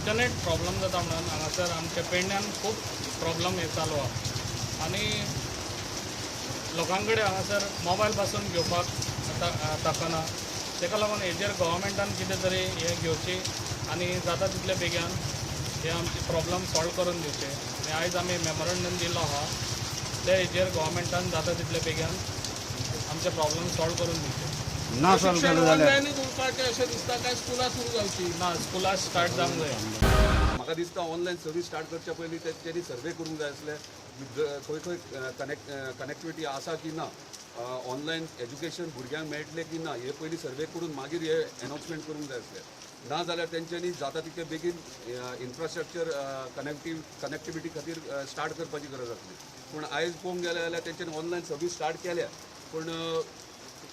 internet problem जाता म्हणून हांगासर आमच्या पेडण्यान खूब प्रॉब्लम हे चालू आहा आनी लोकां कडेन हांगासर मोबायल पासून घेवपाक ताकना तेका लागून हेजेर गव्हर्मेंटान कितें तरी हे घेवची आनी जाता तितले बेगीन हे आमचे प्रॉब्लम सॉल्व करून दिवचे आनी आयज आमी मेमोरंडम दिलो आहा ते हेजेर गव्हर्मेंटान जाता तितले बेगीन आमचे प्रॉब्लम सॉल्व करून दिवचे ना सॉल्व केलं जाल्यार ऑनलायनूच उरपाचें अशें दिसता काय स्कुलां सुरू जावची ना स्कुलां स्टार्ट जावंक जाय म्हाका दिसता ऑनलायन सर्वीस स्टार्ट करच्या पयलीं तेंच्यांनी सर्वे करूंक जाय आसले खंय खंय कनेक्टिविटी आसा की ना ऑनलायन एज्युकेशन भुरग्यांक मेळटलें की ना हे पयलीं सर्वे करून मागीर हे अनाउन्समेंट करूंक जाय आसलें ना जाल्यार तेंच्यांनी जाता तितले बेगीन इन्फ्रास्ट्रक्चर कनेक्टिविटी खातीर स्टार्ट करपाची गरज आसली पूण आयज पळोवंक गेले जाल्यार तेंच्यांनी ऑनलायन सर्वीस स्टार्ट केल्या पूण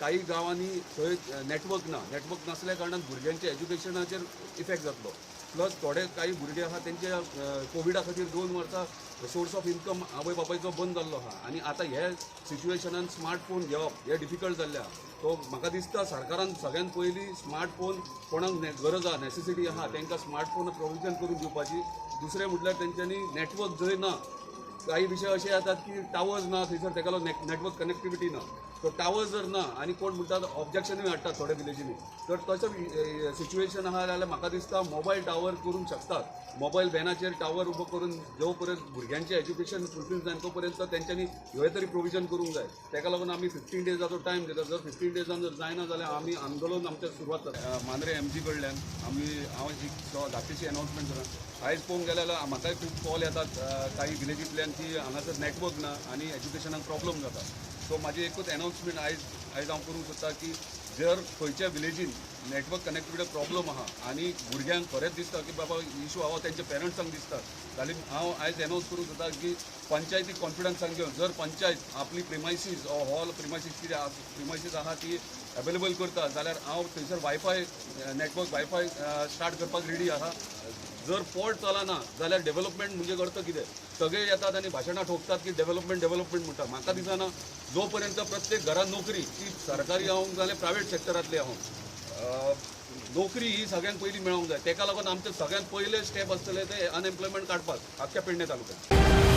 काही गांवांनी थंय नेटवर्क नासल्या कारणान भुरग्यांच्या एज्युकेशनाचेर इफेक्ट जातलो प्लस थोडे काही भुरगे आहा तेंचे कोविडा खातीर 2 वर्सां सोर्स ऑफ इनकम आवय बापायचो बंद जाल्लो आहा आनी आतां हे सिच्युएशनान स्मार्टफोन घेवप हे डिफिकल्ट जाल्ले आहा तो म्हाका दिसता सरकारान सगळ्यात पयलीं स्मार्टफोन कोणाक गरज आहा नेसेसिटी आहा तांकां स्मार्टफोन प्रोविजन करून दिवपाची दुसरें म्हटल्यार तेंच्यांनी नेटवर्क जंय ना काही विषय असे येतात की टावर्स ना थंयसर तेका लागून नेटवर्क कनेक्टिविटी ना तो टावर्स जर ना आनी कोण म्हणटात ऑब्जेक्शनूय हाडटात थोड्या विलेजींनी तर तसं सिच्युएशन आहा जाल्यार म्हाका दिसता मोबायल टावर करूंक शकतात मोबायल व्हॅनाचेर टावर उबो करून जो पर्यंत भुरग्यांचें एज्युकेशन फुलफील जाय तो पर्यंत तेंच्यांनी ह्यो तरी प्रोविजन करूंक जाय तेका लागून आमी 15 डेजाचो टायम दिता जर 15 डेजान जर जायना जाल्यार आमी आंदोलन आमचें सुरवात करता मांद्रे MG कडल्यान हांव एक धाकटीशी अनाउन्समेंट करा आयज पळोवंक गेले जाल्यार म्हाकाय खूब कॉल येतात काही विलेजींतल्यान की हांगासर नेटवर्क ना आनी एज्युकेशनाक प्रॉब्लम जाता सो म्हाजी एकूच अनाउन्समेंट आयज हांव करूंक सोदता की जर खंयच्या विलेजीन नेटवर्क कनेक्टिविटी प्रॉब्लम आहा आनी भुरग्यांक खरेंच दिसता की बाबा इशू आहा तेंच्या पेरंट्सांक दिसता जाल्यार हांव आयज अनाउन्स करूंक सोदता की पंचायतीक कॉन्फिडन्सान घेवन जर पंचायत आपली प्रिमायसीस हॉल प्रिमायसीस कितें प्रिमायसीस आहा ती अवेलेबल करता जाल्यार हांव थंयसर वायफाय स्टार्ट करपाक रेडी आहा जर पोर्ट चलना जाल्यार डेव्हलपमेंट म्हणजे अर्थ कितें सगळे येतात आनी भाशणां ठोकतात की डेव्हलपमेंट म्हणटा म्हाका दिसना जो पर्यंत प्रत्येक घरान नोकरी ती सरकारी हांव जाल्यार प्रायवेट सेक्टरांतली हांव नोकरी ही सगळ्यांत पयलीं मेळोंक जाय तेका लागून आमचें सगळ्यांत पयलें स्टेप आसतलें तें अनएम्प्लॉयमेंट काडपाक आख्ख्या पेडणे तालुक्यात